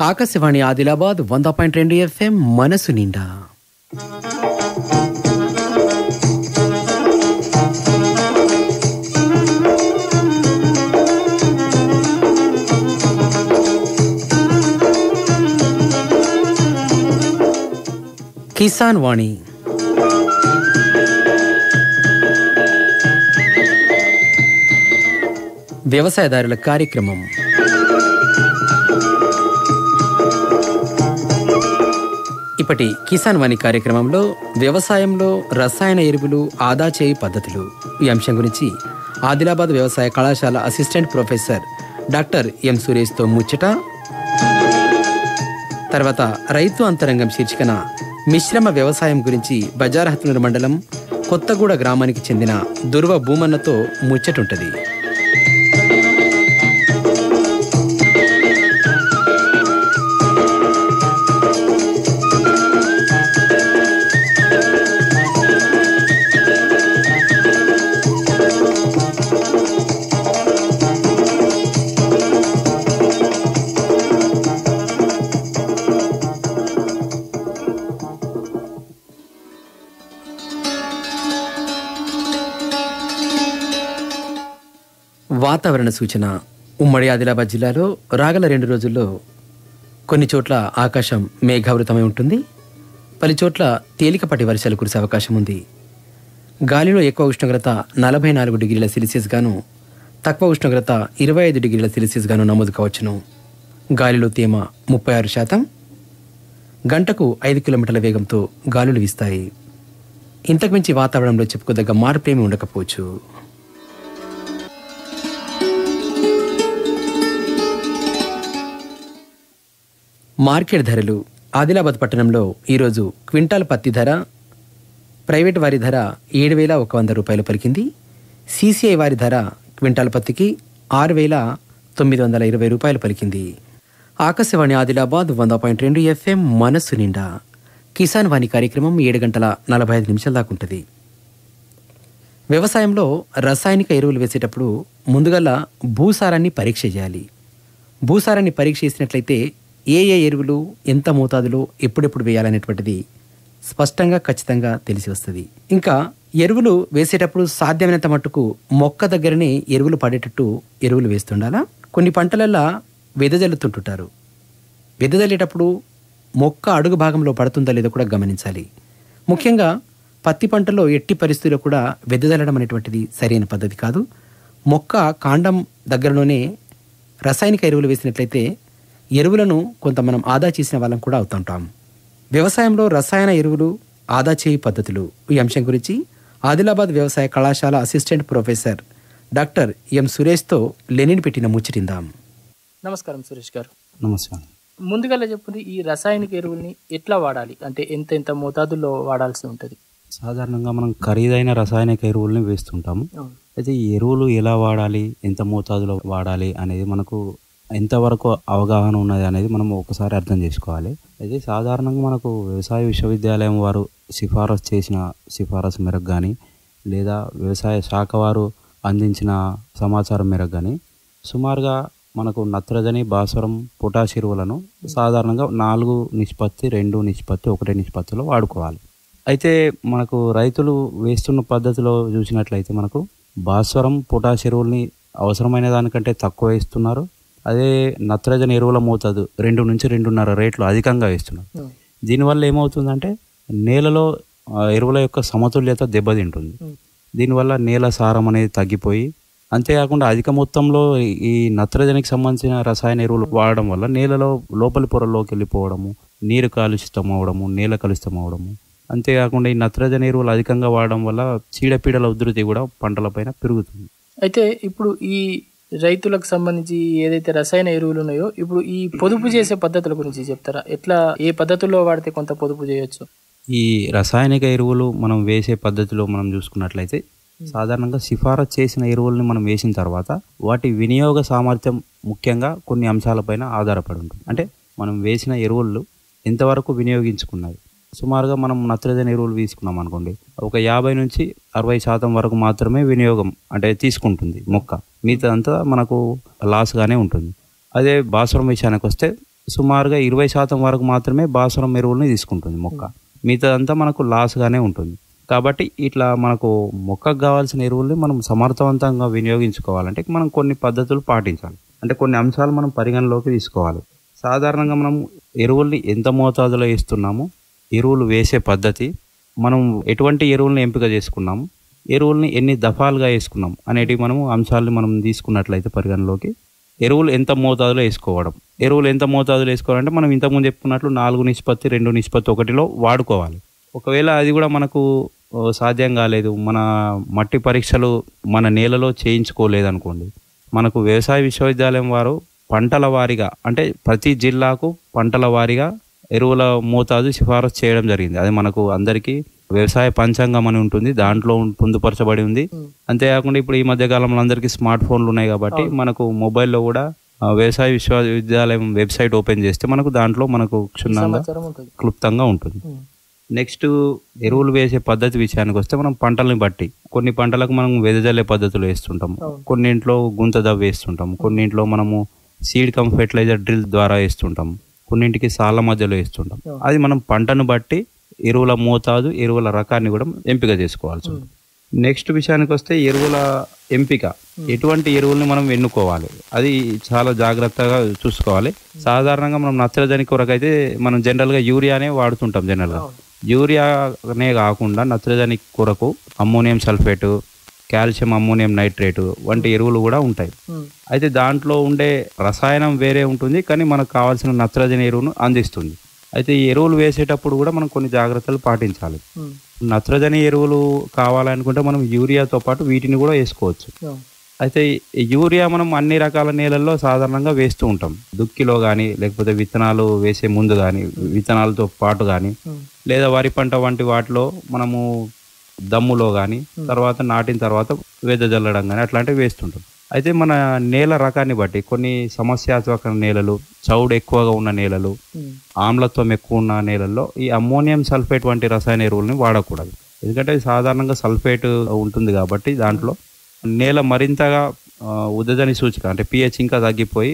Akashvani Adilabad 100.2 FM మనసు నిండా. కిసాన్ వాణి వ్యవసాయదారుల కార్యక్రమం. ఇప్పటి కిసాన్ వాణి కార్యక్రమంలో వ్యవసాయంలో రసాయన ఎరువులు ఆదా చేయి పద్ధతులు ఈ అంశం గురించి ఆదిలాబాద్ వ్యవసాయ కళాశాల అసిస్టెంట్ ప్రొఫెసర్ డాక్టర్ ఎం సురేష్తో ముచ్చట. తర్వాత రైతు అంతరంగం శీర్షికన మిశ్రమ వ్యవసాయం గురించి బజారహత్నూరు మండలం కొత్తగూడ గ్రామానికి చెందిన దుర్వ భూమన్నతో ముచ్చటుంటది. వాతావరణ సూచన. ఉమ్మడి ఆదిలాబాద్ జిల్లాలో రాగల 2 రోజుల్లో కొన్ని చోట్ల ఆకాశం మేఘావృతమై ఉంటుంది. పలు చోట్ల తేలికపాటి వర్షాలు కురిసే అవకాశం ఉంది. గాలిలో ఎక్కువ ఉష్ణోగ్రత 44 డిగ్రీల సెల్సియస్ గాను, తక్కువ ఉష్ణోగ్రత 25 డిగ్రీల సెల్సియస్ గాను నమోదు కావచ్చును. గాలిలో తేమ 36%. గంటకు 5 కిలోమీటర్ల వేగంతో గాలులు వీస్తాయి. ఇంతకుమించి వాతావరణంలో చెప్పుకోదగ్గ మార్పేమీ ఉండకపోవచ్చు. మార్కెట్ ధరలు. ఆదిలాబాద్ పట్టణంలో ఈరోజు క్వింటాల్ పత్తి ధర ప్రైవేట్ వారి ధర 7,100 రూపాయలు పలికింది. సిసిఐ వారి ధర క్వింటాల్ పత్తికి 6,920 రూపాయలు పలికింది. ఆకాశవాణి ఆదిలాబాద్ 100.2 FM మనస్సు నిండా. కిసాన్ వాణి కార్యక్రమం 7:45 దాకా ఉంటుంది. వ్యవసాయంలో రసాయనిక ఎరువులు వేసేటప్పుడు ముందుగల భూసారాన్ని పరీక్ష చేయాలి. భూసారాన్ని పరీక్ష చేసినట్లయితే ఏ ఎరువులు ఎంత మోతాదులో ఎప్పుడెప్పుడు వేయాలనేటువంటిది స్పష్టంగా ఖచ్చితంగా తెలిసి వస్తుంది. ఇంకా ఎరువులు వేసేటప్పుడు సాధ్యమైనంత మట్టుకు మొక్క దగ్గరనే ఎరువులు పడేటట్టు ఎరువులు వేస్తుండాలా. కొన్ని పంటలల్లో వెదజల్లుతుంటుంటారు. వెదజల్లేటప్పుడు మొక్క అడుగు భాగంలో పడుతుందా లేదో కూడా గమనించాలి. ముఖ్యంగా పత్తి పంటలో ఎట్టి పరిస్థితుల్లో కూడా వెదజల్లడం అనేటువంటిది సరైన పద్ధతి కాదు. మొక్క కాండం దగ్గరలోనే రసాయనిక ఎరువులు వేసినట్లయితే ఎరువులను కొంత మనం ఆదా చేసిన వాళ్ళం కూడా అవుతుంటాం. వ్యవసాయంలో రసాయన ఎరువులు ఆదా చేయి పద్ధతులు ఈ అంశం గురించి ఆదిలాబాద్ వ్యవసాయ కళాశాల అసిస్టెంట్ ప్రొఫెసర్ డాక్టర్ ఎం సురేష్తో లెనిన్ పెట్టిన ముచ్చటిందాం. నమస్కారం సురేష్ గారు. నమస్కారం. ముందుగా చెప్పండి, ఈ రసాయనిక ఎరువుల్ని ఎట్లా వాడాలి, అంటే ఎంత మోతాదుల్లో వాడాల్సి ఉంటుంది? సాధారణంగా మనం ఖరీదైన రసాయనిక ఎరువుల్ని వేస్తుంటాము. అయితే ఈ ఎరువులు ఎలా వాడాలి, ఎంత మోతాదులో వాడాలి అనేది మనకు ఎంతవరకు అవగాహన ఉన్నది అనేది మనం ఒకసారి అర్థం చేసుకోవాలి. అయితే సాధారణంగా మనకు వ్యవసాయ విశ్వవిద్యాలయం వారు సిఫారసు చేసిన సిఫారసు మేరకు కానీ లేదా వ్యవసాయ శాఖ వారు అందించిన సమాచారం మేరకు కానీ సుమారుగా మనకు నత్రజని, భాస్వరం, పొటాష్ ఎరువులను సాధారణంగా 4:2:1 నిష్పత్తిలో వాడుకోవాలి. అయితే మనకు రైతులు వేస్తున్న పద్ధతిలో చూసినట్లయితే మనకు భాస్వరం, పొటాష్ ఎరువుల్ని అవసరమైన దానికంటే తక్కువ వేస్తున్నారు. అదే నత్రజని ఎరువుల మోతాదు 2 నుంచి 2.5 రేట్లు అధికంగా వేస్తున్నారు. దీనివల్ల ఏమవుతుందంటే నేలలో ఎరువుల యొక్క సమతుల్యత దెబ్బతింటుంది. దీనివల్ల నేల సారం అనేది తగ్గిపోయి, అంతేకాకుండా అధిక మొత్తంలో ఈ నత్రజనికి సంబంధించిన రసాయన ఎరువులు వాడడం వల్ల నేలలో లోపలి పొరల్లోకి వెళ్ళిపోవడము, నీరు కలుషితం అవ్వడము, నేల కలుషితం అవ్వడము, అంతేకాకుండా ఈ నత్రజని ఎరువులు అధికంగా వాడడం వల్ల చీడపీడల ఉధృతి కూడా పంటలపైన పెరుగుతుంది. అయితే ఇప్పుడు ఈ రైతులకు సంబంధించి ఏదైతే రసాయన ఎరువులు ఉన్నాయో, ఇప్పుడు ఈ పొదుపు చేసే పద్ధతుల గురించి చెప్తారా? ఎట్లా, ఏ పద్ధతుల్లో వాడితే కొంత పొదుపు చేయొచ్చు? ఈ రసాయనిక ఎరువులు మనం వేసే పద్ధతిలో మనం చూసుకున్నట్లయితే సాధారణంగా సిఫారసు చేసిన ఎరువుల్ని మనం వేసిన తర్వాత వాటి వినియోగ సామర్థ్యం ముఖ్యంగా కొన్ని అంశాలపైన ఆధారపడి ఉంటుంది. అంటే మనం వేసిన ఎరువులు ఎంతవరకు వినియోగించుకున్నాయి. సుమారుగా మనం నత్రజని ఎరువులు తీసుకున్నాం అనుకోండి, ఒక 50 నుంచి 60% వరకు మాత్రమే వినియోగం అంటే తీసుకుంటుంది మొక్క. మిగతాదంతా మనకు లాస్గానే ఉంటుంది. అదే భాస్వరం విషయానికి వస్తే సుమారుగా 20% వరకు మాత్రమే భాస్వరం ఎరువుల్ని తీసుకుంటుంది మొక్క. మిగతాదంతా మనకు లాస్గానే ఉంటుంది. కాబట్టి ఇట్లా మనకు మొక్కకు కావాల్సిన ఎరువుల్ని మనం సమర్థవంతంగా వినియోగించుకోవాలంటే మనం కొన్ని పద్ధతులు పాటించాలి. అంటే కొన్ని అంశాలు మనం పరిగణలోకి తీసుకోవాలి. సాధారణంగా మనం ఎరువుల్ని ఎంత మోతాదులో వేస్తున్నాము, ఎరువులు వేసే పద్ధతి, మనం ఎటువంటి ఎరువుల్ని ఎంపిక చేసుకున్నాము, ఎరువుల్ని ఎన్ని దఫాలుగా వేసుకున్నాం అనేటివి మనము అంశాలను మనం తీసుకున్నట్లయితే పరిగణలోకి ఎరువులు ఎంత మోతాదులో వేసుకోవడం. ఎరువులు ఎంత మోతాదులో వేసుకోవాలంటే మనం ఇంతకుముందు చెప్పుకున్నట్లు 4:2:1 వాడుకోవాలి. ఒకవేళ అది కూడా మనకు సాధ్యం కాలేదు, మన మట్టి పరీక్షలు మన నేలలో చేయించుకోలేదనుకోండి, మనకు వ్యవసాయ విశ్వవిద్యాలయం వారు పంటల వారీగా అంటే ప్రతి జిల్లాకు పంటల వారీగా ఎరువుల మోతాదు సిఫారసు చేయడం జరిగింది. అది మనకు అందరికీ వ్యవసాయ పంచాంగం అని ఉంటుంది, దాంట్లో పొందుపరచబడి ఉంది. అంతేకాకుండా ఇప్పుడు ఈ మధ్య కాలంలో అందరికీ స్మార్ట్ ఫోన్లు ఉన్నాయి కాబట్టి మనకు మొబైల్లో కూడా వ్యవసాయ విశ్వవిద్యాలయం వెబ్సైట్ ఓపెన్ చేస్తే మనకు దాంట్లో మనకు క్షుణ్ణంగా క్లుప్తంగా ఉంటుంది. నెక్స్ట్ ఎరువులు వేసే పద్ధతి విషయానికి వస్తే మనం పంటల్ని బట్టి కొన్ని పంటలకు మనం వెదజల్లే పద్ధతులు వేస్తుంటాం, కొన్నింట్లో గుంత దవ్వ వేస్తుంటాం, కొన్నింట్లో మనము సీడ్ కమ్ ఫెర్టిలైజర్ డ్రిల్ ద్వారా వేస్తుంటాం, కొన్నింటికి సాళ్ళ మధ్యలో వేస్తుంటాం. అది మనం పంటను బట్టి ఎరువుల మోతాదు, ఎరువుల రకాన్ని కూడా ఎంపిక చేసుకోవాల్సి ఉంటుంది. నెక్స్ట్ విషయానికి వస్తే ఎరువుల ఎంపిక, ఎటువంటి ఎరువుల్ని మనం ఎన్నుకోవాలి అది చాలా జాగ్రత్తగా చూసుకోవాలి. సాధారణంగా మనం నత్రజని కొరకైతే మనం జనరల్గా యూరియానే వాడుతుంటాం. జనరల్గా యూరియానే కాకుండా నత్రజని కొరకు ammonium sulphate, calcium ammonium nitrate వంటి ఎరువులు కూడా ఉంటాయి. అయితే దాంట్లో ఉండే రసాయనం వేరే ఉంటుంది, కానీ మనకు కావాల్సిన నత్రజని ఎరువును అందిస్తుంది. అయితే ఈ ఎరువులు వేసేటప్పుడు కూడా మనం కొన్ని జాగ్రత్తలు పాటించాలి. నత్రజని ఎరువులు కావాలనుకుంటే మనం యూరియాతో పాటు వీటిని కూడా వేసుకోవచ్చు. అయితే యూరియా మనం అన్ని రకాల నేలల్లో సాధారణంగా వేస్తూ ఉంటాం. దుక్కిలో కానీ, లేకపోతే విత్తనాలు వేసే ముందు కానీ, విత్తనాలతో పాటు కానీ, లేదా వరి పంట వంటి వాటిలో మనము దమ్ములో కానీ, తర్వాత నాటిన తర్వాత వెదజల్లడం కానీ అట్లాంటివి వేస్తుంటాం. అయితే మన నేల రకాన్ని బట్టి కొన్ని సమస్యాత్మక నేలలు, చౌడు ఎక్కువగా ఉన్న నేలలు, ఆమ్లత్వం ఎక్కువ ఉన్న నేలల్లో ఈ అమ్మోనియం సల్ఫేట్ వంటి రసాయన ఎరువులని వాడకూడదు. ఎందుకంటే సాధారణంగా సల్ఫేట్ ఉంటుంది కాబట్టి దాంట్లో నేల మరింతగా ఉదజని సూచిక అంటే pH ఇంకా తగ్గిపోయి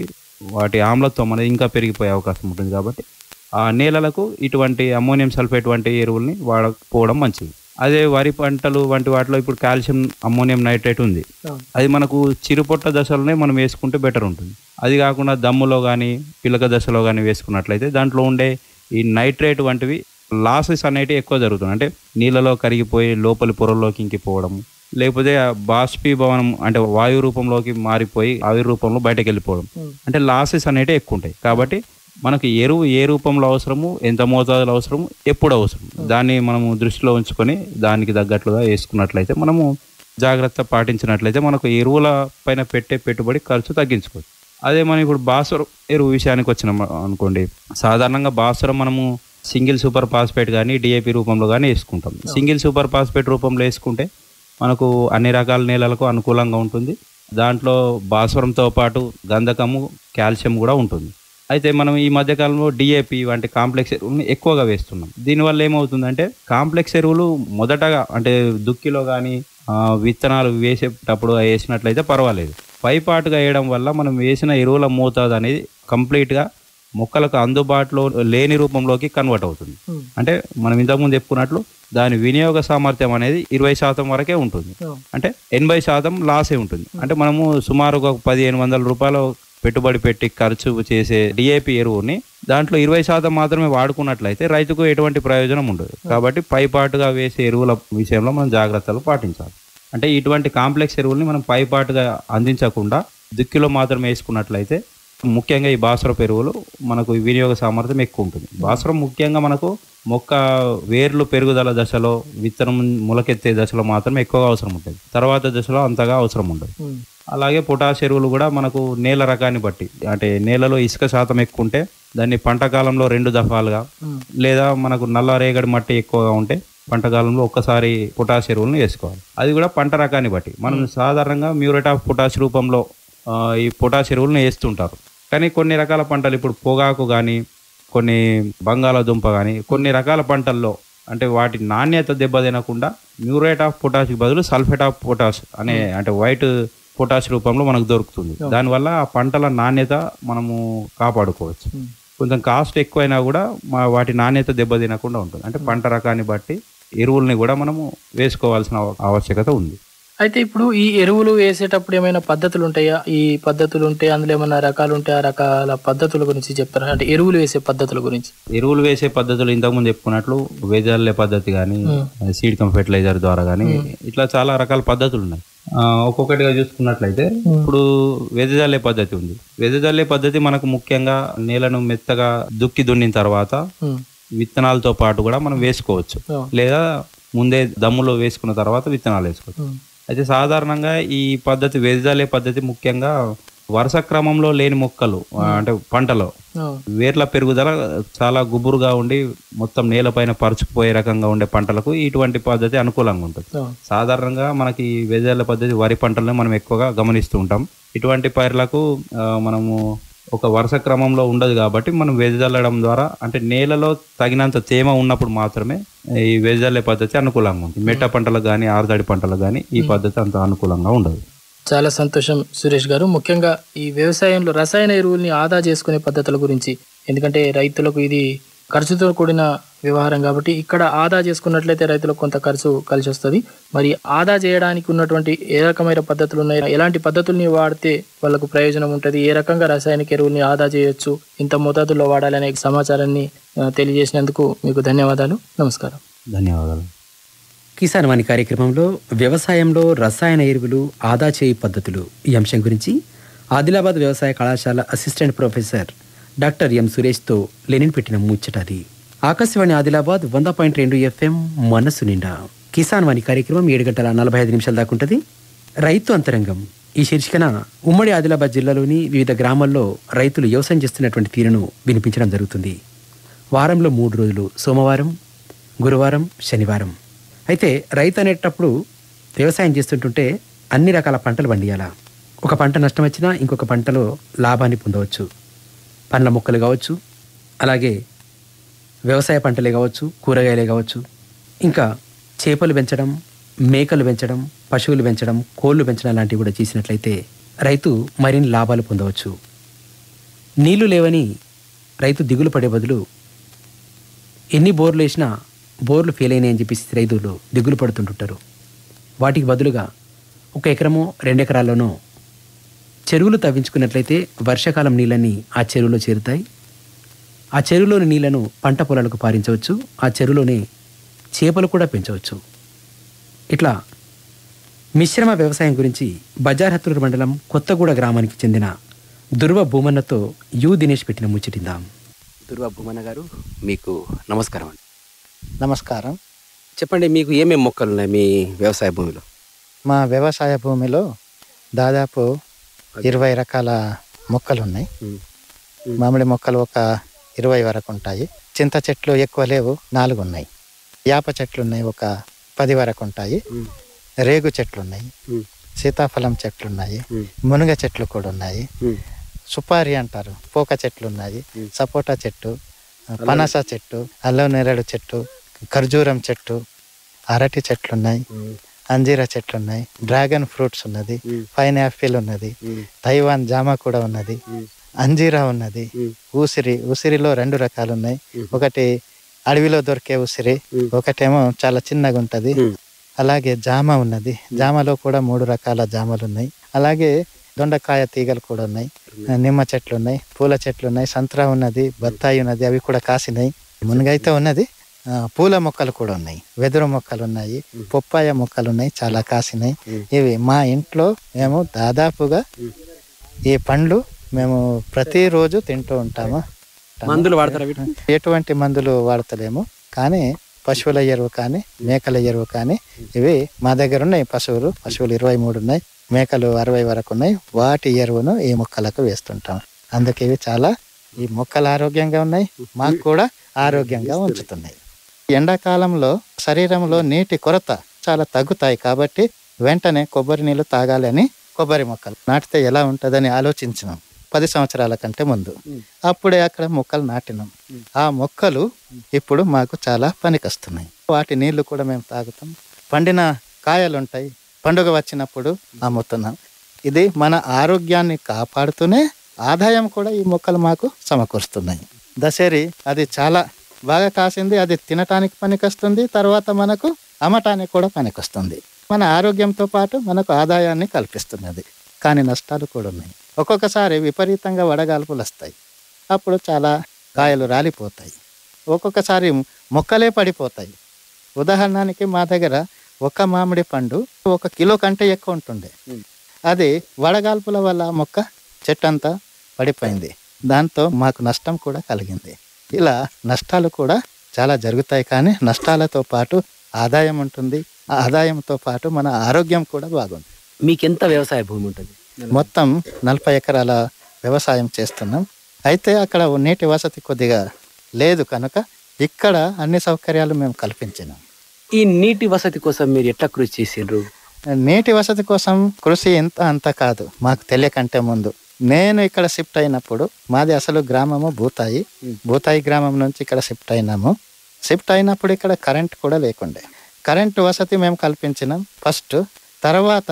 వాటి ఆమ్లత్వం అనేది ఇంకా పెరిగిపోయే అవకాశం ఉంటుంది. కాబట్టి ఆ నేలలకు ఇటువంటి అమ్మోనియం సల్ఫేట్ వంటి ఎరువుల్ని వాడకపోవడం మంచిది. అదే వరి పంటలు వంటి వాటిలో ఇప్పుడు కాల్షియం అమ్మోనియం నైట్రేట్ ఉంది, అది మనకు చిరుపొట్ట దశలోనే మనం వేసుకుంటే బెటర్ ఉంటుంది. అది కాకుండా దమ్ములో కానీ, పిలక దశలో కానీ వేసుకున్నట్లయితే దాంట్లో ఉండే ఈ నైట్రేట్ వంటివి లాసెస్ అనేటివి ఎక్కువ జరుగుతుంది. అంటే నీళ్ళలో కరిగిపోయి లోపలి పొరల్లోకి ఇంకిపోవడం, లేకపోతే బాష్పీభవనం అంటే వాయు రూపంలోకి మారిపోయి ఆవిరి రూపంలో బయటకు వెళ్ళిపోవడం, అంటే లాసెస్ అనేటివి ఎక్కువ ఉంటాయి. కాబట్టి మనకు ఎరువు ఏ రూపంలో అవసరము, ఎంత మోతాదులో అవసరము, ఎప్పుడు అవసరం, దాన్ని మనము దృష్టిలో ఉంచుకొని దానికి తగ్గట్లుగా వేసుకున్నట్లయితే, మనము జాగ్రత్త పాటించినట్లయితే మనకు ఎరువుల పైన పెట్టే పెట్టుబడి ఖర్చు తగ్గించుకోవచ్చు. అదే మనం ఇప్పుడు భాస్వరం ఎరువు విషయానికి వచ్చినాం అనుకోండి, సాధారణంగా భాస్వరం మనము సింగిల్ సూపర్ ఫాస్ఫేట్ కానీ డిఏపి రూపంలో కానీ వేసుకుంటాం. సింగిల్ సూపర్ ఫాస్ఫేట్ రూపంలో వేసుకుంటే మనకు అన్ని రకాల నేలలకు అనుకూలంగా ఉంటుంది. దాంట్లో భాస్వరంతో పాటు గంధకము, కాల్షియం కూడా ఉంటుంది. అయితే మనం ఈ మధ్యకాలంలో డిఏపి వంటి కాంప్లెక్స్ ఎరువులను ఎక్కువగా వేస్తున్నాం. దీనివల్ల ఏమవుతుందంటే కాంప్లెక్స్ ఎరువులు మొదటగా అంటే దుక్కిలో కానీ విత్తనాలు వేసేటప్పుడు వేసినట్లయితే పర్వాలేదు, పైపాటుగా వేయడం వల్ల మనం వేసిన ఎరువుల మోతాదు అనేది కంప్లీట్గా మొక్కలకు అందుబాటులో లేని రూపంలోకి కన్వర్ట్ అవుతుంది. అంటే మనం ఇంతకుముందు చెప్పుకున్నట్లు దాని వినియోగ సామర్థ్యం అనేది 20% వరకే ఉంటుంది, అంటే 80% లాసే ఉంటుంది. అంటే మనము సుమారు ఒక 1500 రూపాయలు పెట్టుబడి పెట్టి ఖర్చు చేసే డిఏపి ఎరువుని దాంట్లో 20% మాత్రమే వాడుకున్నట్లయితే రైతుకు ఎటువంటి ప్రయోజనం ఉండదు. కాబట్టి పైపాటుగా వేసే ఎరువుల విషయంలో మనం జాగ్రత్తలు పాటించాలి. అంటే ఇటువంటి కాంప్లెక్స్ ఎరువుల్ని మనం పైపాటుగా అందించకుండా దుక్కిలో మాత్రమే వేసుకున్నట్లయితే, ముఖ్యంగా ఈ భాస్వరపు ఎరువులు మనకు వినియోగ సామర్థ్యం ఎక్కువ ఉంటుంది. భాస్వరం ముఖ్యంగా మనకు మొక్క వేర్లు పెరుగుదల దశలో, విత్తనం మొలకెత్తే దశలో మాత్రమే ఎక్కువగా అవసరం ఉంటుంది, తర్వాత దశలో అంతగా అవసరం ఉండదు. అలాగే పొటాష్ ఎరువులు కూడా మనకు నేల రకాన్ని బట్టి, అంటే నేలలో ఇసుక శాతం ఎక్కువ ఉంటే దాన్ని పంట కాలంలో 2 దఫాలుగా, లేదా మనకు నల్ల రేగడి మట్టి ఎక్కువగా ఉంటే పంట కాలంలో ఒక్కసారి పొటాష్ ఎరువులను వేసుకోవాలి. అది కూడా పంట రకాన్ని బట్టి. మనం సాధారణంగా మ్యూరేట్ ఆఫ్ పొటాష్ రూపంలో ఈ పొటాష్ ఎరువులను వేస్తుంటారు. కానీ కొన్ని రకాల పంటలు, ఇప్పుడు పొగాకు కానీ, కొన్ని బంగాళాదుంప కానీ, కొన్ని రకాల పంటల్లో అంటే వాటి నాణ్యత దెబ్బతినకుండా మ్యూరేట్ ఆఫ్ పొటాష్ బదులు సల్ఫేట్ ఆఫ్ పొటాష్ అనే అంటే వైట్ పొటాష్ రూపంలో మనకు దొరుకుతుంది. దానివల్ల ఆ పంటల నాణ్యత మనము కాపాడుకోవచ్చు. కొంచెం కాస్ట్ ఎక్కువైనా కూడా వాటి నాణ్యత దెబ్బతినకుండా ఉంటుంది. అంటే పంట రకాన్ని బట్టి ఎరువుల్ని కూడా మనము వేసుకోవాల్సిన ఆవశ్యకత ఉంది. అయితే ఇప్పుడు ఈ ఎరువులు వేసేటప్పుడు ఏమైనా పద్ధతులు ఉంటాయా? ఈ పద్ధతులు ఉంటే అందులో ఏమైనా రకాలు ఉంటే ఆ రకాల పద్ధతుల గురించి చెప్తారా? అంటే ఎరువులు వేసే పద్ధతుల గురించి. ఎరువులు వేసే పద్ధతులు ఇంతకుముందు చెప్పుకున్నట్లు వెదజల్లే పద్ధతి కానీ, సీడ్ కమ్ ఫెర్టిలైజర్ ద్వారా కానీ, ఇట్లా చాలా రకాల పద్ధతులు ఉన్నాయి. ఒక్కొక్కటిగా చూసుకున్నట్లయితే ఇప్పుడు వెదజల్లే పద్ధతి ఉంది. వెదజల్లే పద్ధతి మనకు ముఖ్యంగా నేలను మెత్తగా దుక్కి దున్నిన తర్వాత విత్తనాలతో పాటు కూడా మనం వేసుకోవచ్చు, లేదా ముందే దమ్ములో వేసుకున్న తర్వాత విత్తనాలు వేసుకోవచ్చు. అయితే సాధారణంగా ఈ పద్ధతి వెదజల్లే పద్ధతి ముఖ్యంగా వరుస క్రమంలో లేని మొక్కలు, అంటే పంటలో వేర్ల పెరుగుదల చాలా గుబురుగా ఉండి మొత్తం నేలపైన పరుచుకుపోయే రకంగా ఉండే పంటలకు ఇటువంటి పద్ధతి అనుకూలంగా ఉంటుంది. సాధారణంగా మనకి వెదజల్లే పద్ధతి వరి పంటలను మనం ఎక్కువగా గమనిస్తూ ఉంటాం. ఇటువంటి పైర్లకు మనము ఒక వరుస క్రమంలో ఉండదు కాబట్టి మనం వెదజల్లడం ద్వారా, అంటే నేలలో తగినంత తేమ ఉన్నప్పుడు మాత్రమే ఈ వెదజల్లే పద్ధతి అనుకూలంగా ఉంటుంది. మెట్ట పంటలకు కానీ ఆరుతడి పంటలకు కానీ ఈ పద్ధతి అంత అనుకూలంగా ఉండదు. చాలా సంతోషం సురేష్ గారు. ముఖ్యంగా ఈ వ్యవసాయంలో రసాయన ఎరువుల్ని ఆదా చేసుకునే పద్ధతుల గురించి, ఎందుకంటే రైతులకు ఇది ఖర్చుతో కూడిన వ్యవహారం కాబట్టి ఇక్కడ ఆదా చేసుకున్నట్లయితే రైతులకు కొంత ఖర్చు కలిసి వస్తుంది. మరి ఆదా చేయడానికి ఉన్నటువంటి ఏ రకమైన పద్ధతులు ఉన్నాయి, ఎలాంటి పద్ధతుల్ని వాడితే వాళ్ళకు ప్రయోజనం ఉంటుంది, ఏ రకంగా రసాయనిక ఎరువుల్ని ఆదా చేయొచ్చు, ఇంత మోతాదుల్లో వాడాలనే సమాచారాన్ని తెలియజేసినందుకు మీకు ధన్యవాదాలు. నమస్కారం. ధన్యవాదాలు. కిసాన్ వాణి కార్యక్రమంలో వ్యవసాయంలో రసాయన ఎరువులు ఆదా చేయు పద్ధతులు ఈ అంశం గురించి ఆదిలాబాద్ వ్యవసాయ కళాశాల అసిస్టెంట్ ప్రొఫెసర్ డాక్టర్ ఎం సురేష్తో లెనిన్ పెట్టిన ముచ్చటది. ఆకాశవాణి ఆదిలాబాద్ 100.2 FM మనసు నిండా. కిసాన్ వాణి కార్యక్రమం 7:45 దాకా ఉంటుంది. రైతు అంతరంగం ఈ శీర్షికన ఉమ్మడి ఆదిలాబాద్ జిల్లాలోని వివిధ గ్రామాల్లో రైతులు వ్యవసాయం చేస్తున్నటువంటి తీరును వినిపించడం జరుగుతుంది. వారంలో 3 రోజులు, సోమవారం, గురువారం, శనివారం. అయితే రైతు అనేటప్పుడు వ్యవసాయం చేస్తుంటుంటే అన్ని రకాల పంటలు పండియాలా. ఒక పంట నష్టం వచ్చినా ఇంకొక పంటలో లాభాన్ని పొందవచ్చు. పండ్ల మొక్కలు కావచ్చు, అలాగే వ్యవసాయ పంటలే కావచ్చు, కూరగాయలే కావచ్చు, ఇంకా చేపలు పెంచడం, మేకలు పెంచడం, పశువులు పెంచడం, కోళ్ళు పెంచడం లాంటివి కూడా చేసినట్లయితే రైతు మరిన్ని లాభాలు పొందవచ్చు. నీళ్లు లేవని రైతు దిగులు పడే బదులు ఎన్ని బోర్లు వేసినా బోర్లు ఫెయిల్ అయినాయని చెప్పేసి రైతులు దిగులు పడుతుంటుంటారు. వాటికి బదులుగా 1 ఎకరమో 2 ఎకరాల్లోనో చెరువులు తవ్వించుకున్నట్లయితే వర్షాకాలం నీళ్ళన్నీ ఆ చెరువులో చేరుతాయి. ఆ చెరువులోని నీళ్లను పంట పొలాలకు పారించవచ్చు. ఆ చెరువులోనే చేపలు కూడా పెంచవచ్చు. ఇట్లా మిశ్రమ వ్యవసాయం గురించి బజార్ హత్తూరు మండలం కొత్తగూడ గ్రామానికి చెందిన దుర్వ భూమన్నతో దినేష్ పెట్టిన ముచ్చటిందాం. దుర్వ భూమన్న గారు, మీకు నమస్కారం అండి. నమస్కారం. చెప్పండి, మీకు ఏమేమి మొక్కలు ఉన్నాయి మీ వ్యవసాయ భూమిలో? మా వ్యవసాయ భూమిలో దాదాపు 20 రకాల మొక్కలు ఉన్నాయి. మామిడి మొక్కలు ఒక 20 వరకు ఉంటాయి. చింత చెట్లు ఎక్కువ లేవు, 4 ఉన్నాయి. యాప చెట్లు ఉన్నాయి, ఒక 10 వరకు ఉంటాయి. రేగు చెట్లు ఉన్నాయి, సీతాఫలం చెట్లు ఉన్నాయి, మునగ చెట్లు కూడా ఉన్నాయి. సుపారి అంటారు, పోక చెట్లు ఉన్నాయి, సపోటా చెట్టు, పనస చెట్టు, అల్లం నేరేడు చెట్టు, ఖర్జూరం చెట్టు, అరటి చెట్లు ఉన్నాయి, అంజీరా చెట్లు ఉన్నాయి, డ్రాగన్ ఫ్రూట్స్ ఉన్నది, పైన్ యాపిల్ ఉన్నది, తైవాన్ జామ కూడా ఉన్నది, అంజీరా ఉన్నది, ఉసిరిలో 2 రకాలు ఉన్నాయి. ఒకటి అడవిలో దొరికే ఉసిరి, ఒకటేమో చాలా చిన్నగా ఉంటది. అలాగే జామ ఉన్నది, జామలో కూడా 3 రకాల జామలు ఉన్నాయి. అలాగే దొండకాయ తీగలు కూడా ఉన్నాయి, నిమ్మ చెట్లు ఉన్నాయి, పూల చెట్లు ఉన్నాయి, సంత్రా ఉన్నది, బత్తాయి ఉన్నది, అవి కూడా కాసినాయి. మునగైతే ఉన్నది. పూల మొక్కలు కూడా ఉన్నాయి, వెదురు మొక్కలు ఉన్నాయి, పొప్పాయ మొక్కలు ఉన్నాయి, చాలా కాసినాయి. ఇవి మా ఇంట్లో మేము దాదాపుగా ఈ పండ్లు మేము ప్రతిరోజు తింటూ ఉంటాము. మందులు వాడతారా? ఎటువంటి మందులు వాడతలేము, కానీ పశువుల ఎరువు కానీ మేకల ఎరువు కానీ ఇవి మా దగ్గర ఉన్నాయి. పశువులు 23 ఉన్నాయి, మేకలు 60 వరకు ఉన్నాయి. వాటి ఎరువును ఈ మొక్కలకు వేస్తుంటాం. అందుకే ఇవి చాలా ఈ మొక్కలు ఆరోగ్యంగా ఉన్నాయి, మాకు కూడా ఆరోగ్యంగా ఉంచుతున్నాయి. ఎండాకాలంలో శరీరంలో నీటి కొరత చాలా తగ్గుతాయి కాబట్టి వెంటనే కొబ్బరి నీళ్ళు తాగాలి అని కొబ్బరి మొక్కలు నాటితే ఎలా ఉంటుందని ఆలోచించినాం 10 సంవత్సరాల కంటే ముందు. అప్పుడే అక్కడ మొక్కలు నాటినాం. ఆ మొక్కలు ఇప్పుడు మాకు చాలా పనికొస్తున్నాయి. వాటి నీళ్లు కూడా మేము తాగుతాం. పండిన కాయలు ఉంటాయి, పండుగ వచ్చినప్పుడు అమ్ముతున్నాం. ఇది మన ఆరోగ్యాన్ని కాపాడుతూనే ఆదాయం కూడా ఈ మొక్కలు మాకు సమకూరుస్తున్నాయి. దశేరి అది చాలా బాగా కాసింది. అది తినటానికి పనికొస్తుంది, తర్వాత మనకు అమ్మటానికి కూడా పనికొస్తుంది. మన ఆరోగ్యంతో పాటు మనకు ఆదాయాన్ని కల్పిస్తున్నది. కానీ నష్టాలు కూడా ఉన్నాయి. ఒక్కొక్కసారి విపరీతంగా వడగాల్పులు వస్తాయి, అప్పుడు చాలా కాయలు రాలిపోతాయి. ఒక్కొక్కసారి మొక్కలే పడిపోతాయి. ఉదాహరణకి మా దగ్గర ఒక మామిడి పండు 1 కిలో కంటే ఎక్కువ ఉంటుండే. అది వడగాల్పుల వల్ల మొక్క చెట్టంతా పడిపోయింది. దాంతో మాకు నష్టం కూడా కలిగింది. ఇలా నష్టాలు కూడా చాలా జరుగుతాయి. కానీ నష్టాలతో పాటు ఆదాయం ఉంటుంది. ఆ ఆదాయంతో పాటు మన ఆరోగ్యం కూడా బాగుంది. మీకెంత వ్యవసాయ భూమి ఉంటుంది? మొత్తం 40 ఎకరాల వ్యవసాయం చేస్తున్నాం. అయితే అక్కడ నీటి వసతి కొద్దిగా లేదు కనుక ఇక్కడ అన్ని సౌకర్యాలు మేము కల్పించినాం. ఈ నీటి వసతి కోసం మీరు ఎట్లా కృషి చేసిండ్రు? నీటి వసతి కోసం కృషి అంత కాదు. మాకు తెలియకంటే ముందు నేను ఇక్కడ షిఫ్ట్ అయినప్పుడు, మాది అసలు గ్రామము భూతాయి. భూతాయి గ్రామం నుంచి ఇక్కడ షిఫ్ట్ అయినాము. షిఫ్ట్ అయినప్పుడు ఇక్కడ కరెంట్ కూడా లేకుండే. కరెంటు వసతి మేము కల్పించినాం ఫస్ట్. తర్వాత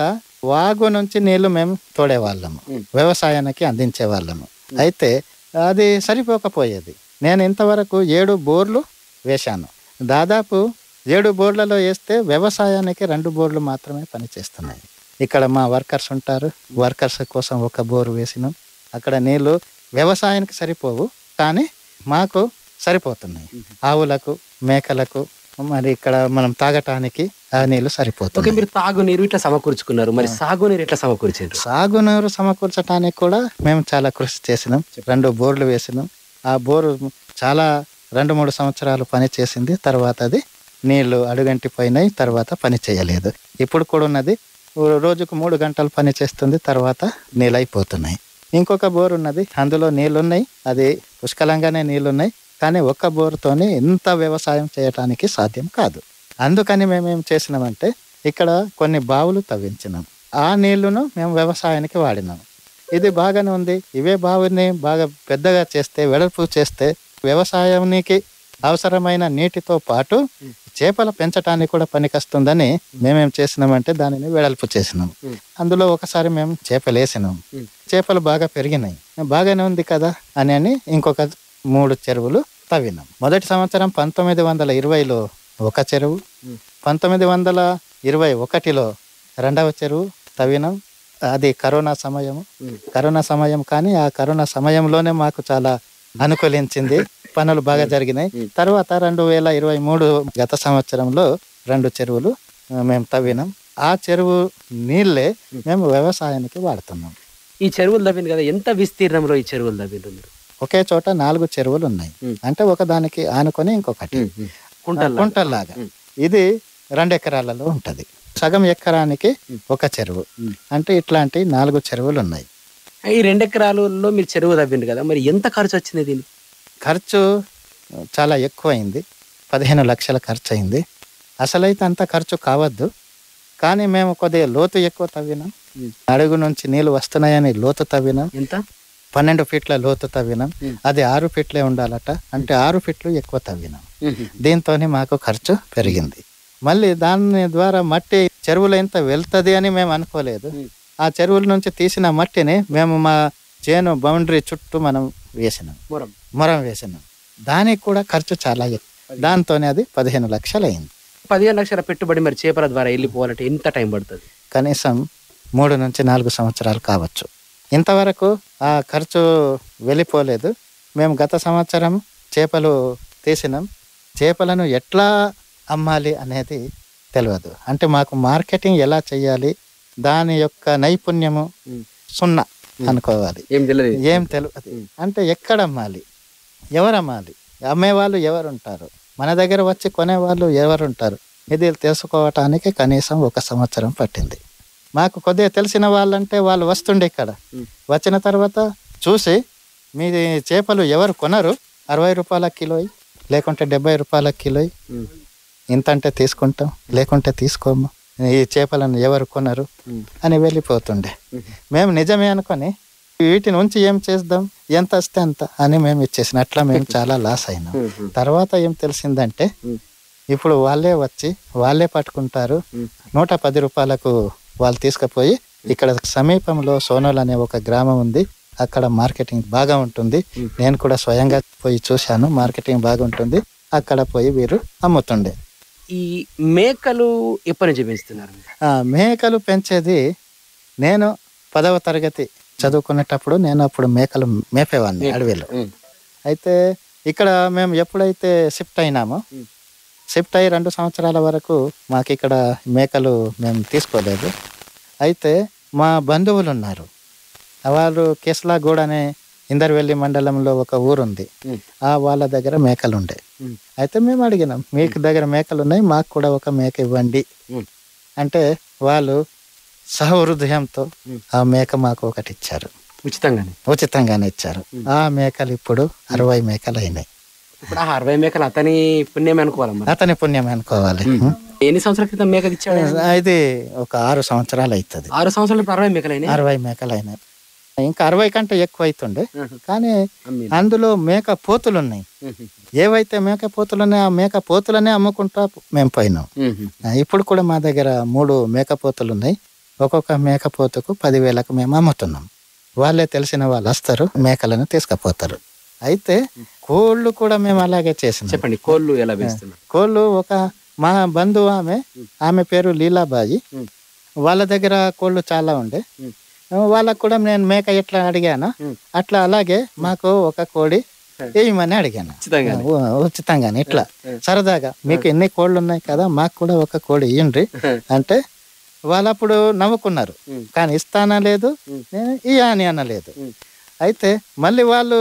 వాగు నుంచి నీళ్లు మేము తోడేవాళ్ళము, వ్యవసాయానికి అందించే వాళ్ళము. అయితే అది సరిపోకపోయేది. నేను ఇంతవరకు 7 బోర్లు వేశాను. దాదాపు 7 బోర్లలో వేస్తే వ్యవసాయానికి 2 బోర్లు మాత్రమే పనిచేస్తున్నాయి. ఇక్కడ మా వర్కర్స్ ఉంటారు, వర్కర్స్ కోసం 1 బోరు వేసినాం. అక్కడ నీళ్లు వ్యవసాయానికి సరిపోవు, కానీ మాకు సరిపోతున్నాయి. ఆవులకు, మేకలకు, మరి ఇక్కడ మనం తాగటానికి ఆ నీళ్లు సరిపోతుంది. మీరు తాగునీరు ఇట్లా సమకూర్చుకున్నారు, మరి సాగునీరు ఎట్లా సమకూర్చారు? సాగునీరు సమకూర్చడానికి కూడా మేము చాలా కృషి చేసినాం. 2 బోర్లు వేసినాం. ఆ బోరు చాలా 2-3 సంవత్సరాలు పని చేసింది. తర్వాత అది నీళ్లు అడుగంటిపోయినాయి, తర్వాత పని చేయలేదు. ఇప్పుడు కూడా ఉన్నది, రోజుకు 3 గంటలు పని చేస్తుంది, తర్వాత నీళ్ళు అయిపోతున్నాయి. ఇంకొక బోర్ ఉన్నది, అందులో నీళ్లున్నాయి, అది పుష్కలంగానే నీళ్లున్నాయి. కానీ 1 బోరుతోనే ఇంత వ్యవసాయం చేయటానికి సాధ్యం కాదు. అందుకని మేమేం చేసినామంటే ఇక్కడ కొన్ని బావులు తవ్వించినాం. ఆ నీళ్లను మేము వ్యవసాయానికి వాడినాం. ఇది బాగానే ఉంది. ఇవే బావిని బాగా పెద్దగా చేస్తే, వెడల్పు చేస్తే వ్యవసాయానికి అవసరమైన నీటితో పాటు చేపల పెంచడానికి కూడా పనికొస్తుందని మేమేం చేసినామంటే దానిని వెడల్పు చేసినాం. అందులో ఒకసారి మేము చేపలు వేసినాం. చేపలు బాగా పెరిగినాయి. బాగానే ఉంది కదా అని ఇంకొక 3 చెరువులు తవ్వినాం. మొదటి సంవత్సరం 1920లో 1 చెరువు, 1921లో 2వ చెరువు తవ్వినాం. అది కరోనా సమయం. కానీ ఆ కరోనా సమయంలోనే మాకు చాలా అనుకూలించింది, పనులు బాగా జరిగినాయి. తర్వాత 2023 గత సంవత్సరంలో 2 చెరువులు మేము తవ్వినాం. ఆ చెరువు నీళ్ళే మేము వ్యవసాయానికి వాడుతున్నాం. ఈ చెరువులు తవ్వింది కదా, ఎంత విస్తీర్ణంలో ఈ చెరువులు తవ్విండ్రు మీరు? ఒకే చోట 4 చెరువులు ఉన్నాయి. అంటే ఒకదానికి ఆనుకొని ఇంకొకటి కుంటల్లాగా. ఇది 2 ఎకరాలలో ఉంటది. సగం ఎకరానికి 1 చెరువు. అంటే ఇట్లాంటి 4 చెరువులు ఉన్నాయి. ఈ 2 ఎకరాలలో మీరు చెరువు తవ్విండ్రు కదా, మరి ఎంత ఖర్చు వచ్చింది దీనికి? ఖర్చు చాలా ఎక్కువ అయింది. 15 లక్షల ఖర్చు అయింది. అసలైతే అంత ఖర్చు కావద్దు, కానీ మేము కొద్దిగా లోతు ఎక్కువ తవ్వినాం. అడుగు నుంచి నీళ్లు వస్తున్నాయని లోతు తవ్వినాం. ఎంత? 12 ఫీట్ల లోతు తవ్వినాం. అది 6 ఫీట్లే ఉండాలట, అంటే 6 ఫీట్లు ఎక్కువ తవ్వినాం. దీంతోనే మాకు ఖర్చు పెరిగింది. మళ్ళీ దాని ద్వారా మట్టి చెరువులో ఎంత వెళ్తుంది అని మేము అనుకోలేదు. ఆ చెరువుల నుంచి తీసిన మట్టిని మేము మా చేను బౌండరీ చుట్టూ మనం వేసినాం, మొరం వేసినాం. దానికి కూడా ఖర్చు చాలా ఎక్కువ. దాంతోనే అది 15 లక్షలు అయింది. 15 లక్షల పెట్టుబడి మరి చేపల ద్వారా వెళ్ళిపోవాలంటే ఎంత టైం పడుతుంది? కనీసం 3 నుంచి 4 సంవత్సరాలు కావచ్చు. ఇంతవరకు ఆ ఖర్చు వెళ్ళిపోలేదు. మేము గత సంవత్సరం చేపలు తీసినాం. చేపలను ఎట్లా అమ్మాలి అనేది తెలియదు. అంటే మాకు మార్కెటింగ్ ఎలా చేయాలి, దాని యొక్క నైపుణ్యము 0 అనుకోవాలి. ఏం తెలియదు. అంటే ఎక్కడ అమ్మాలి, ఎవరు అమ్మాలి, అమ్మేవాళ్ళు ఎవరు ఉంటారు, మన దగ్గర వచ్చి కొనేవాళ్ళు ఎవరు ఉంటారు, ఇది తెలుసుకోవటానికి కనీసం 1 సంవత్సరం పట్టింది. మాకు కొద్దిగా తెలిసిన వాళ్ళంటే వాళ్ళు వస్తుండే. ఇక్కడ వచ్చిన తర్వాత చూసి మీ చేపలు ఎవరు కొనరు, 60 రూపాయల కిలో, లేకుంటే 70 రూపాయల కిలో, ఇంత అంటే తీసుకుంటాం, లేకుంటే తీసుకోము, ఈ చేపలను ఎవరు కొనరు అని వెళ్ళిపోతుండే. మేము నిజమే అనుకొని వీటి నుంచి ఏం చేద్దాం, ఎంత వస్తే అంత అని మేము ఇచ్చేసిన. అట్లా మేము చాలా లాస్ అయినాం. తర్వాత ఏం తెలిసిందంటే ఇప్పుడు వాళ్ళే వచ్చి వాళ్ళే పట్టుకుంటారు. 110 రూపాయలకు వాళ్ళు తీసుకుపోయి ఇక్కడ సమీపంలో సోనోల్ అనే ఒక గ్రామం ఉంది, అక్కడ మార్కెటింగ్ బాగా ఉంటుంది. నేను కూడా స్వయంగా పోయి చూశాను, మార్కెటింగ్ బాగుంటుంది. అక్కడ పోయి వీరు అమ్ముతుండే. ఈ మేకలు ఎప్పటి నుంచి పెంచుతున్నారు? మేకలు పెంచేది నేను 10వ తరగతి చదువుకునేటప్పుడు నేను అప్పుడు మేకలు మేపేవాడిని అడవిలో. అయితే ఇక్కడ మేము ఎప్పుడైతే షిఫ్ట్ అయినామో, షిఫ్ట్ అయ్యి 2 సంవత్సరాల వరకు మాకు ఇక్కడ మేకలు మేము తీసుకోలేదు. అయితే మా బంధువులు ఉన్నారు, వాళ్ళు కేసులాగూడ అనే ఇందర్వెల్లి మండలంలో ఒక ఊరుంది, వాళ్ళ దగ్గర మేకలు ఉండే. అయితే మేము అడిగినాం, మీకు దగ్గర మేకలు ఉన్నాయి, మాకు కూడా ఒక మేక ఇవ్వండి అంటే వాళ్ళు సహృదయంతో ఆ మేక మాకు ఒకటి ఇచ్చారు, ఉచితంగానే ఇచ్చారు. ఆ మేకలు ఇప్పుడు 60 మేకలు అయినాయి. ఇప్పుడు 60 మేకలు అతని పుణ్యమే అనుకోవాలి. అతని పుణ్యమే అనుకోవాలి. ఎన్ని సంవత్సరాల క్రితం మేకలు ఇచ్చాడు? ఇది ఒక 6 సంవత్సరాలు అవుతుంది. 6 సంవత్సరాలు 60 మేకలు అయినాయి. 60 మేకలు అయినాయి. ఇంకా 60 కంటే ఎక్కువ అవుతుండే, కానీ అందులో మేక పోతులు ఉన్నాయి. ఏవైతే మేక పోతులు ఉన్నాయో ఆ మేక పోతులనే అమ్ముకుంటా మేము పోయినాం. ఇప్పుడు కూడా మా దగ్గర 3 మేకపోతులు ఉన్నాయి. ఒక్కొక్క మేకపోతుకు 10,000కు మేము అమ్ముతున్నాం. వాళ్ళే తెలిసిన వాళ్ళు వస్తారు, మేకలను తీసుకుపోతారు. అయితే కోళ్ళు కూడా మేము అలాగే చేసినాం. చెప్పండి, కోళ్ళు ఎలా పెంచుతున్నారు? కోళ్ళు ఒక మా బంధువు ఆమె పేరు లీలాబాయి, వాళ్ళ దగ్గర కోళ్ళు చాలా ఉండే. వాళ్ళకు కూడా నేను మేక ఎట్లా అడిగాను అట్లా అలాగే మాకు ఒక కోడి వేయమని అడిగాను ఉచితంగానే. ఇట్లా సరదాగా, మీకు ఎన్ని కోళ్ళు ఉన్నాయి కదా, మాకు కూడా ఒక కోడి ఇయ్యండి అంటే వాళ్ళు అప్పుడు నవ్వుకున్నారు. కానీ ఇస్తానా లేదు, నేను ఇయ్యా అని అనలేదు. అయితే మళ్ళీ వాళ్ళు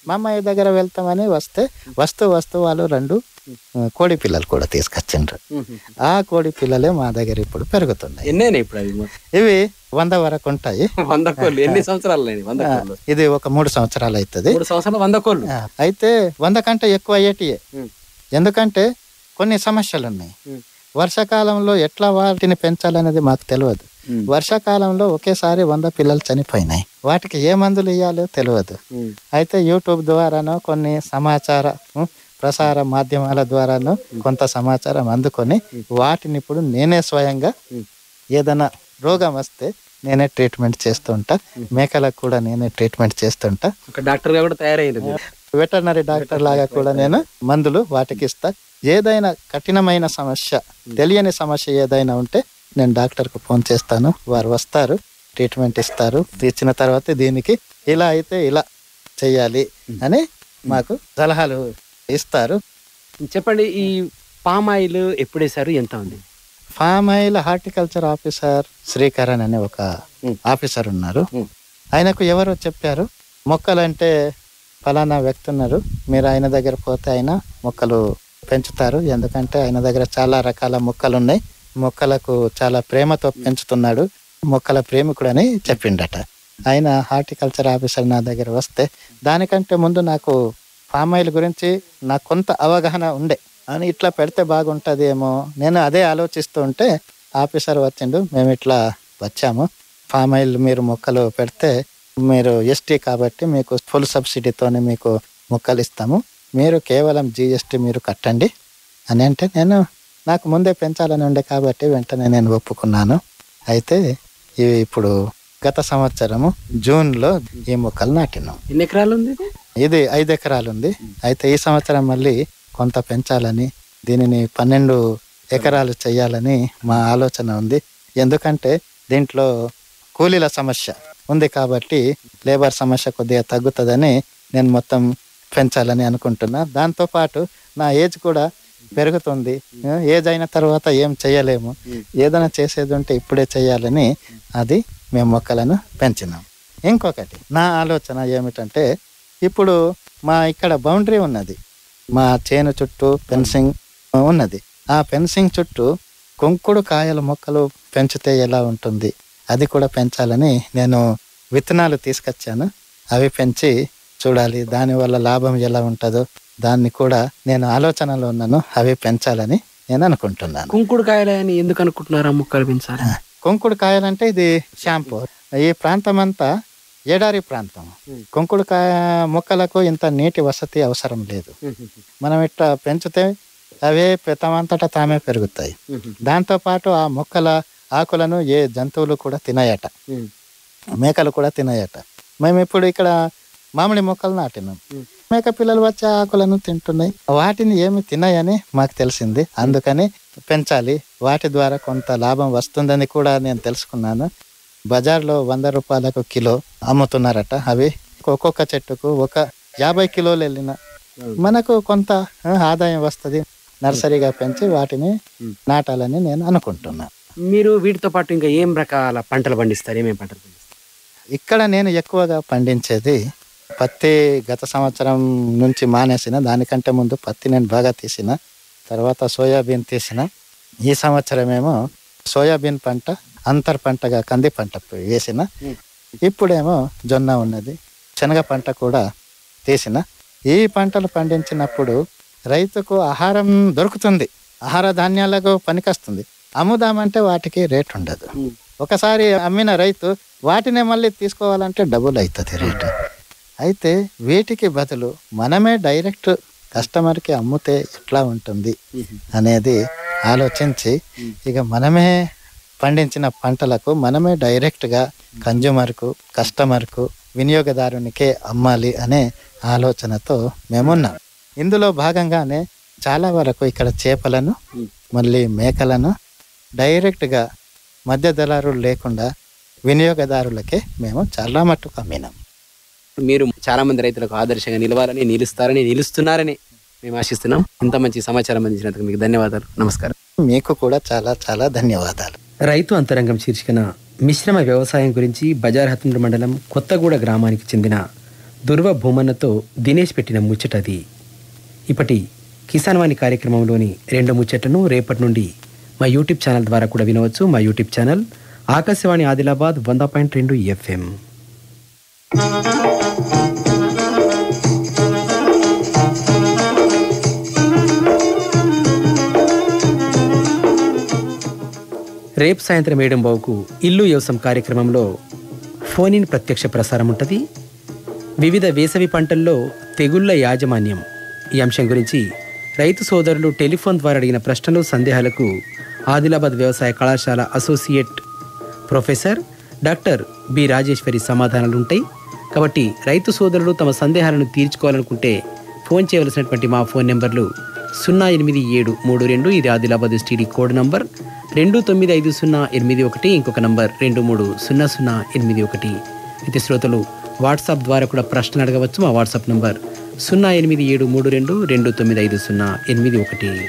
మా అమ్మాయి దగ్గర వెళ్తామని వస్తూ వాళ్ళు 2 కోడి పిల్లలు కూడా తీసుకొచ్చిండ్రు. ఆ కోడి పిల్లలే మా దగ్గర ఇప్పుడు పెరుగుతున్నాయి. ఇవి 100 వరకు ఉంటాయి. 100 కోళ్ళు ఎన్ని సంవత్సరాలు? ఇది ఒక 3 సంవత్సరాలు అవుతుంది. 3 సంవత్సరాలు 100 కోళ్ళు. అయితే 100 కంటే ఎక్కువ అయ్యేటియే. ఎందుకంటే కొన్ని సమస్యలు ఉన్నాయి. వర్షాకాలంలో ఎట్లా వాటిని పెంచాలనేది మాకు తెలియదు. వర్షాకాలంలో ఒకేసారి 100 పిల్లలు చనిపోయినాయి. వాటికి ఏ మందులు ఇవ్వాలో తెలియదు. అయితే యూట్యూబ్ ద్వారానో కొన్ని సమాచార ప్రసార మాధ్యమాల ద్వారానో కొంత సమాచారం అందుకొని వాటిని ఇప్పుడు నేనే స్వయంగా ఏదైనా రోగం వస్తే నేనే ట్రీట్మెంట్ చేస్తుంటా. మేకలకు కూడా నేనే ట్రీట్మెంట్ చేస్తుంటా. డాక్టర్ గా కూడా తయారైంది. వెటర్నరీ డాక్టర్ లాగా కూడా నేను మందులు వాటికి ఇస్తా. ఏదైనా కఠినమైన సమస్య, తెలియని సమస్య ఏదైనా ఉంటే నేను డాక్టర్కు ఫోన్ చేస్తాను, వారు వస్తారు, ట్రీట్మెంట్ ఇస్తారు. ఇచ్చిన తర్వాత దీనికి ఇలా అయితే ఇలా చెయ్యాలి అని మాకు సలహాలు ఇస్తారు. చెప్పండి, ఈ పామ్ ఆయిల్ ఎప్పుడు వేసారు, ఎంత ఉంది? Palm oil horticulture officer Srikaran అనే ఒక ఆఫీసర్ ఉన్నారు. ఆయనకు ఎవరో చెప్పారు, మొక్కలంటే ఫలానా వ్యక్తి ఉన్నారు, మీరు ఆయన దగ్గర పోతే ఆయన మొక్కలు పెంచుతారు. ఎందుకంటే ఆయన దగ్గర చాలా రకాల మొక్కలు ఉన్నాయి, మొక్కలకు చాలా ప్రేమతో పెంచుతున్నాడు, మొక్కల ప్రేమికుడు అని చెప్పిండట. ఆయన హార్టికల్చర్ ఆఫీసర్ నా దగ్గర వస్తే దానికంటే ముందు నాకు ఫామ్ ఆయిల్ గురించి నాకు కొంత అవగాహన ఉండే. అని ఇట్లా పెడితే బాగుంటుంది ఏమో నేను అదే ఆలోచిస్తూ ఉంటే ఆఫీసర్ వచ్చిండు, మేము ఇట్లా వచ్చాము, ఫామ్ ఆయిల్ మీరు మొక్కలు పెడితే మీరు ఎస్టీ కాబట్టి మీకు ఫుల్ సబ్సిడీతోనే మీకు మొక్కలు ఇస్తాము, మీరు కేవలం GST మీరు కట్టండి అని అంటే నాకు ముందే పెంచాలని ఉండే కాబట్టి వెంటనే నేను ఒప్పుకున్నాను. అయితే ఇవి ఇప్పుడు గత సంవత్సరము జూన్లో ఈ మొక్కలు నాటినాం. ఎన్ని ఎకరాలు ఉంది? ఇది 5 ఎకరాలు ఉంది. అయితే ఈ సంవత్సరం మళ్ళీ కొంత పెంచాలని, దీనిని 12 ఎకరాలు చేయాలని మా ఆలోచన ఉంది. ఎందుకంటే దీంట్లో కూలీల సమస్య ఉంది కాబట్టి లేబర్ సమస్య కొద్దిగా తగ్గుతుందని నేను మొత్తం పెంచాలని అనుకుంటున్నా. దాంతోపాటు నా ఏజ్ కూడా పెరుగుతుంది, ఏజ్ అయిన తర్వాత ఏం చేయలేము, ఏదైనా చేసేది ఉంటే ఇప్పుడే చేయాలని అది మేము మొక్కలను పెంచినాం. ఇంకొకటి నా ఆలోచన ఏమిటంటే, ఇప్పుడు మా ఇక్కడ బౌండరీ ఉన్నది, మా చేను చుట్టూ ఫెన్సింగ్ ఉన్నది. ఆ ఫెన్సింగ్ చుట్టూ కొంకుడు కాయల మొక్కలు పెంచితే ఎలా ఉంటుంది, అది కూడా పెంచాలని నేను విత్తనాలు తీసుకొచ్చాను. అవి పెంచి చూడాలి, దానివల్ల లాభం ఎలా ఉంటుందో దాన్ని కూడా నేను ఆలోచనలో ఉన్నాను. అవి పెంచాలని నేను అనుకుంటున్నాను. కుంకుడు కాయలని ఎందుకు అనుకుంటున్నారా మొక్కలు పెంచాలి? కుంకుడు కాయలంటే ఇది షాంపూ. ఈ ప్రాంతం అంతా ఎడారి ప్రాంతం. కుంకుడు కాయ మొక్కలకు ఇంత నీటి వసతి అవసరం లేదు. మనం ఇట్లా పెంచితే అవే తమంతటా తామే పెరుగుతాయి. దాంతోపాటు ఆ మొక్కల ఆకులను ఏ జంతువులు కూడా తినాయట, మేకలు కూడా తినాయట. మేము ఇప్పుడు ఇక్కడ మామిడి మొక్కలు నాటినాం. మేక పిల్లలు వచ్చి ఆకులను తింటున్నాయి. వాటిని ఏమి తిన్నాయని మాకు తెలిసింది. అందుకని పెంచాలి, వాటి ద్వారా కొంత లాభం వస్తుందని కూడా నేను తెలుసుకున్నాను. బజార్లో 100 రూపాయలకు కిలో అమ్ముతున్నారట. అవి ఒక్కొక్క చెట్టుకు ఒక 50 కిలోలు వెళ్ళిన మనకు కొంత ఆదాయం వస్తుంది. నర్సరీగా పెంచి వాటిని నాటాలని నేను అనుకుంటున్నాను. మీరు వీటితో పాటు ఇంకా ఏం రకాల పంటలు పండిస్తారు? ఏమేమి పంటలు పండిస్తారు? ఇక్కడ నేను ఎక్కువగా పండించేది పత్తి. గత సంవత్సరం నుంచి మానేసిన, దానికంటే ముందు పత్తి నేను బాగా తీసిన, తర్వాత సోయాబీన్ తీసిన. ఈ సంవత్సరమేమో సోయాబీన్ పంట అంతర్ పంటగా కంది పంట వేసిన. ఇప్పుడేమో జొన్న ఉన్నది, శనగ పంట కూడా తీసిన. ఈ పంటలు పండించినప్పుడు రైతుకు ఆహారం దొరుకుతుంది, ఆహార ధాన్యాలకు పనికొస్తుంది. అమ్ముదామంటే వాటికి రేట్ ఉండదు. ఒకసారి అమ్మిన రైతు వాటినే మళ్ళీ తీసుకోవాలంటే డబుల్ అవుతుంది రేటు. అయితే వీటికి బదులు మనమే డైరెక్ట్ కస్టమర్కి అమ్మితే ఎట్లా ఉంటుంది అనేది ఆలోచించి ఇక మనమే పండించిన పంటలకు మనమే డైరెక్ట్గా కన్జ్యూమర్కు, కస్టమర్కు, వినియోగదారునికే అమ్మాలి అనే ఆలోచనతో మేమున్నాం. ఇందులో భాగంగానే చాలా వరకు ఇక్కడ చేపలను, మళ్ళీ మేకలను డైరెక్ట్గా మధ్య దళారులు లేకుండా వినియోగదారులకే మేము చాలా మట్టుకు అమ్మినాం. మీరు చాలా మంది రైతులకు ఆదర్శంగా నిలవాలని, నిలుస్తారని, నిలుస్తున్నారని మేము ఆశిస్తున్నాం. ఇంత మంచి సమాచారం అందించినందుకు మీకు ధన్యవాదాలు. నమస్కారం. మీకు కూడా చాలా చాలా ధన్యవాదాలు. రైతు అంతరంగం శీర్షికన మిశ్రమ వ్యవసాయం గురించి బజార్ హత్నూరు మండలం కొత్తగూడ గ్రామానికి చెందిన దుర్వ భూమన్నతో దినేష్ పెట్టిన ముచ్చటది. ఇప్పటి కిసాన్ వాణి కార్యక్రమంలోని 2 ముచ్చట్లను రేపటి నుండి మా యూట్యూబ్ ఛానల్ ద్వారా కూడా వినవచ్చు. మా YouTube channel Akashvani Adilabad 100.2 FM. రేపు సాయంత్రం 7:00 ఇల్లు వ్యవసాయం కార్యక్రమంలో ఫోన్ ఇన్ ప్రత్యక్ష ప్రసారం ఉంటుంది. వివిధ వేసవి పంటల్లో తెగుళ్ల యాజమాన్యం ఈ అంశం గురించి రైతు సోదరులు టెలిఫోన్ ద్వారా అడిగిన ప్రశ్నలు, సందేహాలకు ఆదిలాబాద్ వ్యవసాయ కళాశాల associate professor doctor B Rajeshwari సమాధానాలు ఉంటాయి. కాబట్టి రైతు సోదరులు తమ సందేహాలను తీర్చుకోవాలనుకుంటే ఫోన్ చేయవలసినటువంటి మా ఫోన్ నెంబర్లు 08732, ఇది ఆదిలాబాద్ ఎస్టీడీ కోడ్ నంబర్, 295081, ఇంకొక నంబర్ 230081. అయితే శ్రోతలు వాట్సాప్ ద్వారా కూడా ప్రశ్నలు అడగవచ్చు. మా వాట్సాప్ నంబర్ 08732295081.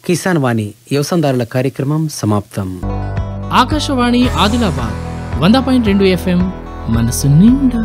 కిసాన్ వాణి వ్యవసాయదారుల కార్యక్రమం సమాప్తం. ఆకాశవాణి ఆదిలాబాద్ 100.2 FM మనసు నిండా.